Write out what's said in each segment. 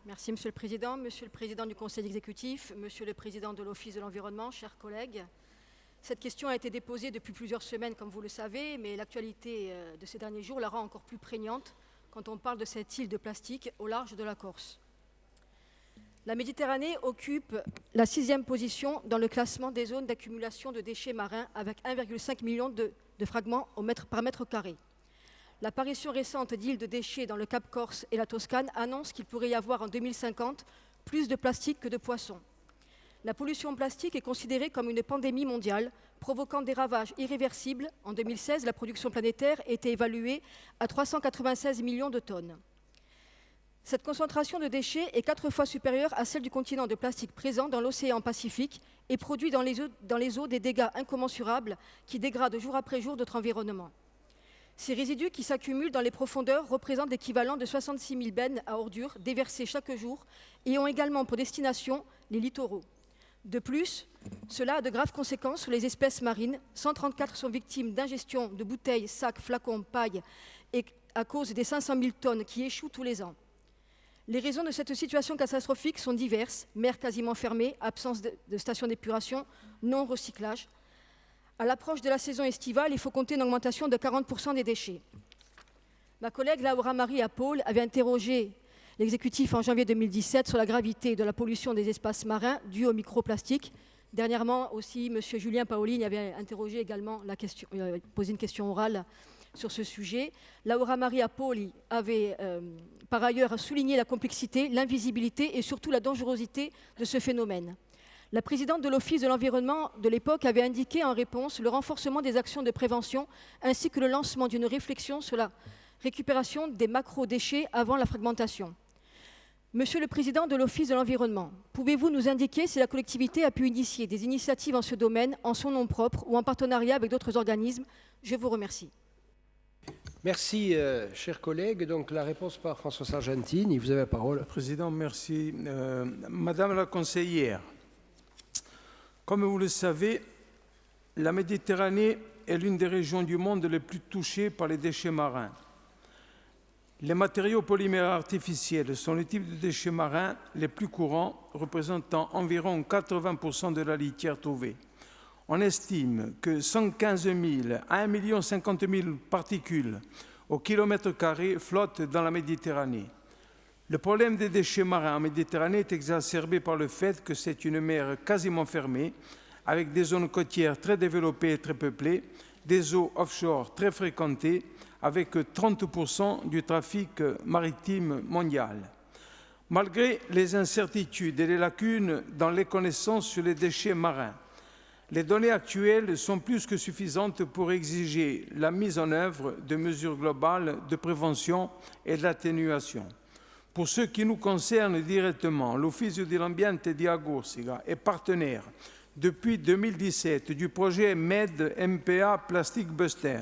Merci Monsieur le Président du Conseil exécutif, Monsieur le Président de l'Office de l'environnement, chers collègues. Cette question a été déposée depuis plusieurs semaines, comme vous le savez, mais l'actualité de ces derniers jours la rend encore plus prégnante quand on parle de cette île de plastique au large de la Corse. La Méditerranée occupe la 6e position dans le classement des zones d'accumulation de déchets marins avec 1,5 million de fragments par mètre carré. L'apparition récente d'îles de déchets dans le Cap Corse et la Toscane annonce qu'il pourrait y avoir en 2050 plus de plastique que de poissons. La pollution plastique est considérée comme une pandémie mondiale, provoquant des ravages irréversibles. En 2016, la production planétaire était évaluée à 396 millions de tonnes. Cette concentration de déchets est 4 fois supérieure à celle du continent de plastique présent dans l'océan Pacifique et produit dans les eaux des dégâts incommensurables qui dégradent jour après jour notre environnement. Ces résidus qui s'accumulent dans les profondeurs représentent l'équivalent de 66 000 bennes à ordures déversées chaque jour et ont également pour destination les littoraux. De plus, cela a de graves conséquences sur les espèces marines. 134 sont victimes d'ingestion de bouteilles, sacs, flacons, paille et à cause des 500 000 tonnes qui échouent tous les ans. Les raisons de cette situation catastrophique sont diverses. Mers quasiment fermées, absence de stations d'épuration, non-recyclage. À l'approche de la saison estivale, il faut compter une augmentation de 40% des déchets. Ma collègue Laura Marie Apol avait interrogé l'exécutif en janvier 2017 sur la gravité de la pollution des espaces marins due aux microplastiques. Dernièrement aussi, M. Julien Paolini avait interrogé également posé une question orale sur ce sujet. Laura Marie Apol avait par ailleurs souligné la complexité, l'invisibilité et surtout la dangerosité de ce phénomène. La présidente de l'Office de l'environnement de l'époque avait indiqué en réponse le renforcement des actions de prévention ainsi que le lancement d'une réflexion sur la récupération des macro-déchets avant la fragmentation. Monsieur le Président de l'Office de l'environnement, pouvez-vous nous indiquer si la collectivité a pu initier des initiatives en ce domaine en son nom propre ou en partenariat avec d'autres organismes? Je vous remercie. Merci, chers collègues. Donc, la réponse par François Sargentini. Vous avez la parole. Président, merci. Madame la conseillère, comme vous le savez, la Méditerranée est l'une des régions du monde les plus touchées par les déchets marins. Les matériaux polymères artificiels sont le type de déchets marins les plus courants, représentant environ 80% de la litière trouvée. On estime que 115 000 à 1 050 000 particules au kilomètre carré flottent dans la Méditerranée. Le problème des déchets marins en Méditerranée est exacerbé par le fait que c'est une mer quasiment fermée, avec des zones côtières très développées et très peuplées, des eaux offshore très fréquentées, avec 30% du trafic maritime mondial. Malgré les incertitudes et les lacunes dans les connaissances sur les déchets marins, les données actuelles sont plus que suffisantes pour exiger la mise en œuvre de mesures globales de prévention et d'atténuation. Pour ce qui nous concerne directement, l'Ufficio dell'Ambiente di Agorsica est partenaire depuis 2017 du projet MED-MPA Plastic Buster,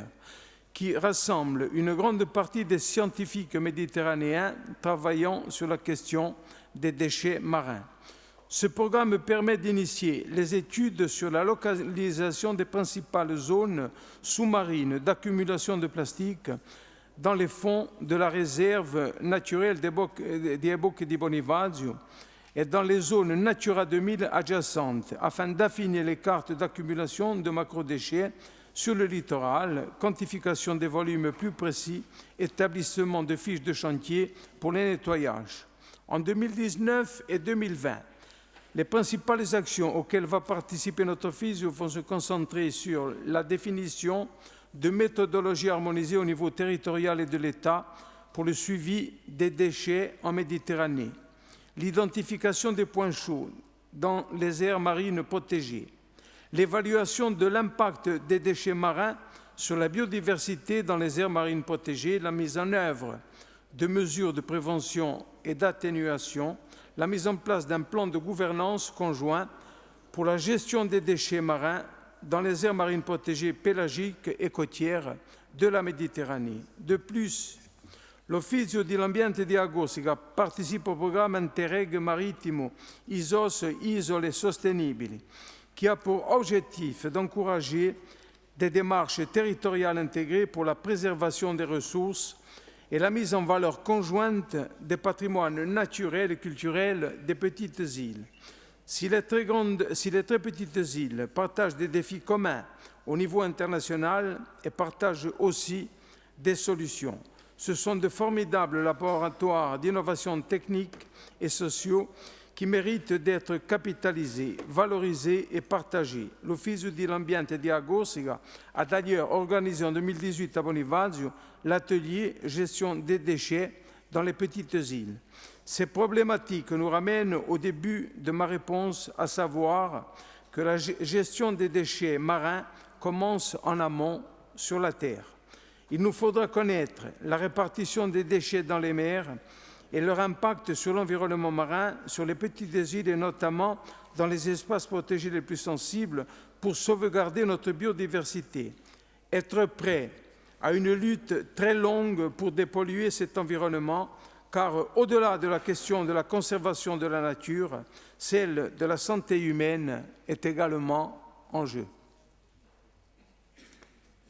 qui rassemble une grande partie des scientifiques méditerranéens travaillant sur la question des déchets marins. Ce programme permet d'initier les études sur la localisation des principales zones sous-marines d'accumulation de plastique dans les fonds de la réserve naturelle des Bocche di Bonifacio et dans les zones Natura 2000 adjacentes, afin d'affiner les cartes d'accumulation de macrodéchets sur le littoral, quantification des volumes plus précis, établissement de fiches de chantier pour les nettoyages. En 2019 et 2020, les principales actions auxquelles va participer notre office vont se concentrer sur la définition de méthodologies harmonisées au niveau territorial et de l'État pour le suivi des déchets en Méditerranée, l'identification des points chauds dans les aires marines protégées, l'évaluation de l'impact des déchets marins sur la biodiversité dans les aires marines protégées, la mise en œuvre de mesures de prévention et d'atténuation, la mise en place d'un plan de gouvernance conjoint pour la gestion des déchets marins dans les aires marines protégées pélagiques et côtières de la Méditerranée. De plus, l'Officio dell'Ambiente di Agorsica participe au programme Interreg Marittimo ISOS Isole Sostenibili, qui a pour objectif d'encourager des démarches territoriales intégrées pour la préservation des ressources et la mise en valeur conjointe des patrimoines naturels et culturels des petites îles. Si les très petites îles partagent des défis communs au niveau international et partagent aussi des solutions, ce sont de formidables laboratoires d'innovation technique et sociaux qui méritent d'être capitalisés, valorisés et partagés. L'Ufficio di l'Ambiente di Agorsica a d'ailleurs organisé en 2018 à Bonifacio l'atelier gestion des déchets dans les petites îles. Ces problématiques nous ramènent au début de ma réponse, à savoir que la gestion des déchets marins commence en amont sur la terre. Il nous faudra connaître la répartition des déchets dans les mers et leur impact sur l'environnement marin, sur les petites îles et notamment dans les espaces protégés les plus sensibles pour sauvegarder notre biodiversité. Être prêt à une lutte très longue pour dépolluer cet environnement, car au-delà de la question de la conservation de la nature, celle de la santé humaine est également en jeu.